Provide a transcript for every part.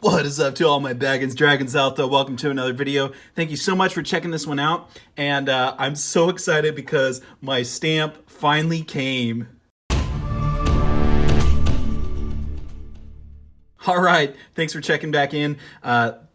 What is up to all my Baggins Dragons out there? Welcome to another video. Thank you so much for checking this one out. And I'm so excited because my stamp finally came. All right, thanks for checking back in.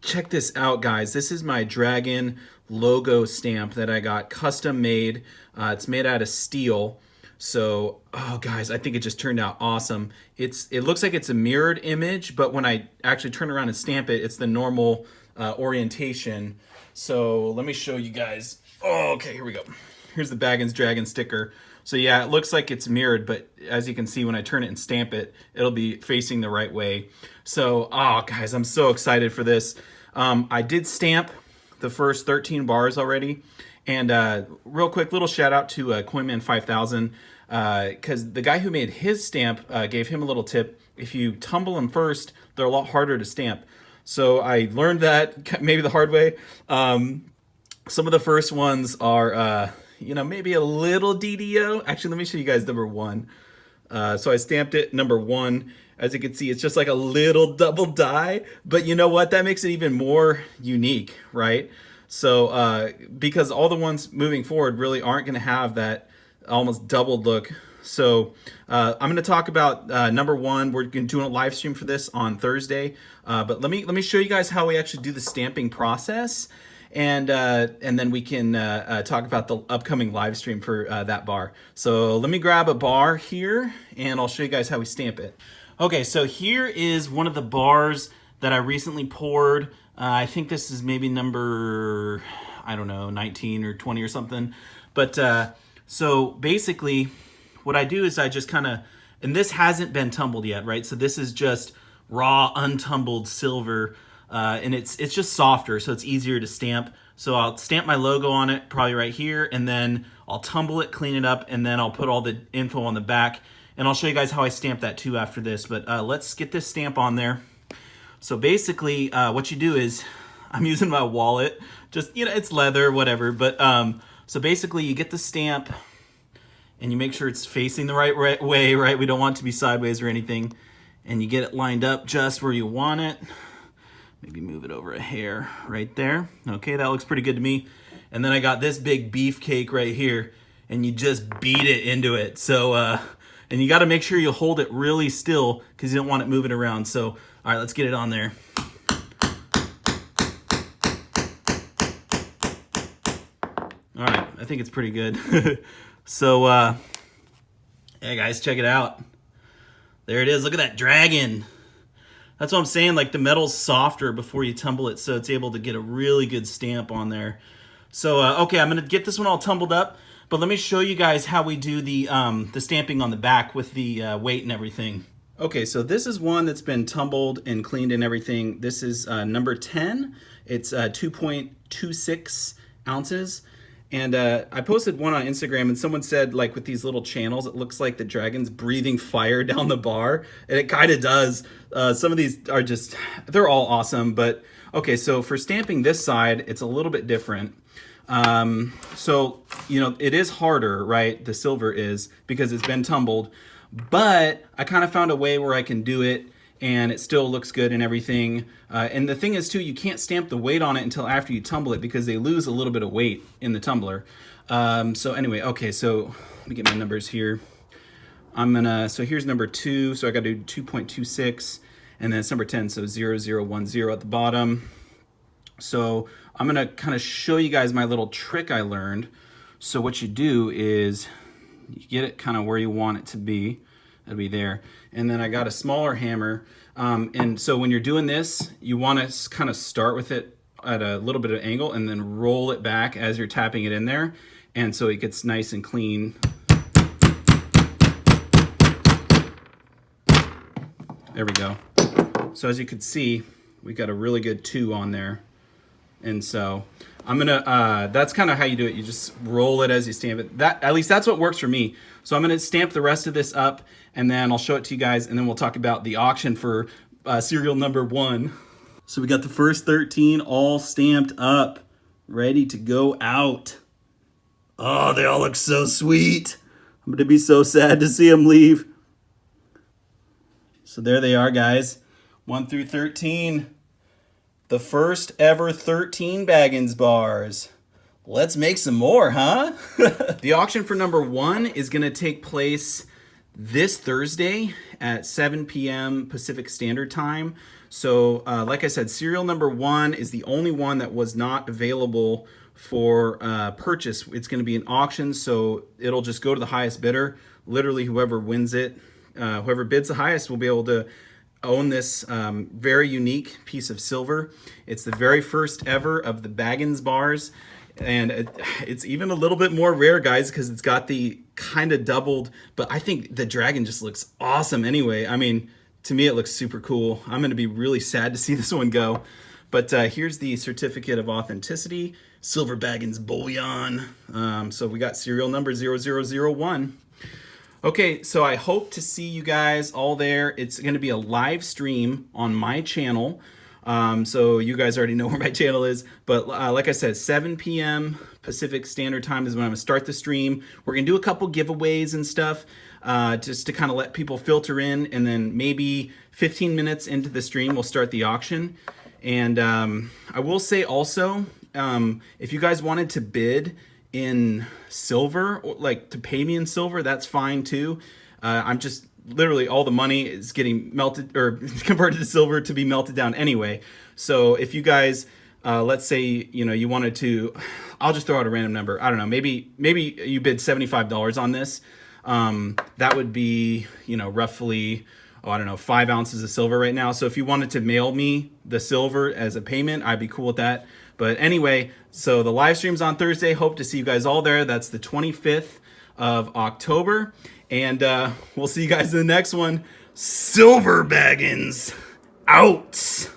Check this out, guys. This is my dragon logo stamp that I got custom made. It's made out of steel. So, oh guys, I think it just turned out awesome. It looks like it's a mirrored image, but when I actually turn around and stamp it, it's the normal orientation. So let me show you guys. Oh, okay, here we go. Here's the Baggins Dragon sticker. So yeah, it looks like it's mirrored, but as you can see, when I turn it and stamp it, it'll be facing the right way. So, oh guys, I'm so excited for this. I did stamp the first 13 bars already. And real quick, little shout out to Coinman 5000, because the guy who made his stamp gave him a little tip. If you tumble them first, they're a lot harder to stamp. So I learned that maybe the hard way. Some of the first ones are, maybe a little DDO. Actually, let me show you guys number one. So I stamped it number one. As you can see, it's just like a little double die. But you know what? That makes it even more unique, right? So because all the ones moving forward really aren't going to have that almost doubled look. So I'm going to talk about number one. We're going to do a live stream for this on Thursday. But let me show you guys how we actually do the stamping process. And then we can talk about the upcoming live stream for that bar. So let me grab a bar here and I'll show you guys how we stamp it. Okay, so here is one of the bars that I recently poured. I think this is maybe number, 19 or 20 or something. But so basically what I do is I just kind of, and this hasn't been tumbled yet, right? So this is just raw, untumbled silver. And it's just softer, so it's easier to stamp. So I'll stamp my logo on it, probably right here, and then I'll tumble it, clean it up, and then I'll put all the info on the back. And I'll show you guys how I stamp that too after this. But let's get this stamp on there. So basically, what you do is, I'm using my wallet, just, it's leather, whatever. But so basically, you get the stamp, and you make sure it's facing the right way, right? We don't want it to be sideways or anything. And you get it lined up just where you want it. Maybe move it over a hair right there. Okay, that looks pretty good to me. And then I got this big beefcake right here, and you just beat it into it. So, and you got to make sure you hold it really still because you don't want it moving around. So, all right, let's get it on there. All right, I think it's pretty good. So, hey guys, check it out. There it is. Look at that dragon. That's what I'm saying, like the metal's softer before you tumble it, so it's able to get a really good stamp on there. So, okay, I'm gonna get this one all tumbled up, but let me show you guys how we do the stamping on the back with the weight and everything. Okay, so this is one that's been tumbled and cleaned and everything. This is number 10. It's 2.26 ounces. And I posted one on Instagram and someone said, like, with these little channels, it looks like the dragon's breathing fire down the bar. And it kind of does. Some of these are just, they're all awesome. But okay, so for stamping this side, it's a little bit different. So, it is harder, right? The silver is, because it's been tumbled. But I kind of found a way where I can do it and it still looks good and everything. And the thing is too, you can't stamp the weight on it until after you tumble it because they lose a little bit of weight in the tumbler. So anyway, okay, so let me get my numbers here. So here's number 2, so I gotta do 2.26, and then it's number 10, so 0010 at the bottom. So I'm gonna kind of show you guys my little trick I learned. So what you do is, you get it kind of where you want it to be. It'll be there. And then I got a smaller hammer. And so when you're doing this, you want to kind of start with it at a little bit of angle and then roll it back as you're tapping it in there. And so it gets nice and clean. There we go. So as you can see, we got a really good 2 on there. And so I'm gonna, that's kind of how you do it. You just roll it as you stamp it. At least that's what works for me. So I'm gonna stamp the rest of this up and then I'll show it to you guys and then we'll talk about the auction for serial number 1. So we got the first 13 all stamped up, ready to go out. Oh, they all look so sweet. I'm gonna be so sad to see them leave. So there they are, guys. 1 through 13. The first ever 13 Baggins bars. Let's make some more, huh? The auction for number 1 is going to take place this Thursday at 7 p.m. Pacific Standard Time. So like I said, serial number 1 is the only one that was not available for purchase. It's going to be an auction, so it'll just go to the highest bidder. Literally, whoever wins it, whoever bids the highest will be able to own this very unique piece of silver. It's the very first ever of the Baggins Bars. And it's even a little bit more rare, guys, because it's got the kind of doubled, but I think the dragon just looks awesome anyway. I mean, to me, it looks super cool. I'm going to be really sad to see this one go. But here's the certificate of authenticity, Silver Baggins Bullion. So we got serial number 0001. Okay, so I hope to see you guys all there. It's going to be a live stream on my channel. So you guys already know where my channel is, but like I said, 7 p.m. Pacific Standard Time is when I'm gonna start the stream. We're gonna do a couple giveaways and stuff, just to kind of let people filter in, and then maybe 15 minutes into the stream, we'll start the auction. And I will say also, if you guys wanted to bid in silver, or like to pay me in silver, that's fine too. I'm just literally all the money is getting melted or converted to silver to be melted down anyway. So if you guys, let's say, you wanted to, I'll just throw out a random number. I don't know, maybe you bid $75 on this. That would be, roughly, I don't know, 5 ounces of silver right now. So if you wanted to mail me the silver as a payment, I'd be cool with that. But anyway, so the live stream's on Thursday. Hope to see you guys all there. That's the 25th of October. And we'll see you guys in the next one. Silver Baggins out.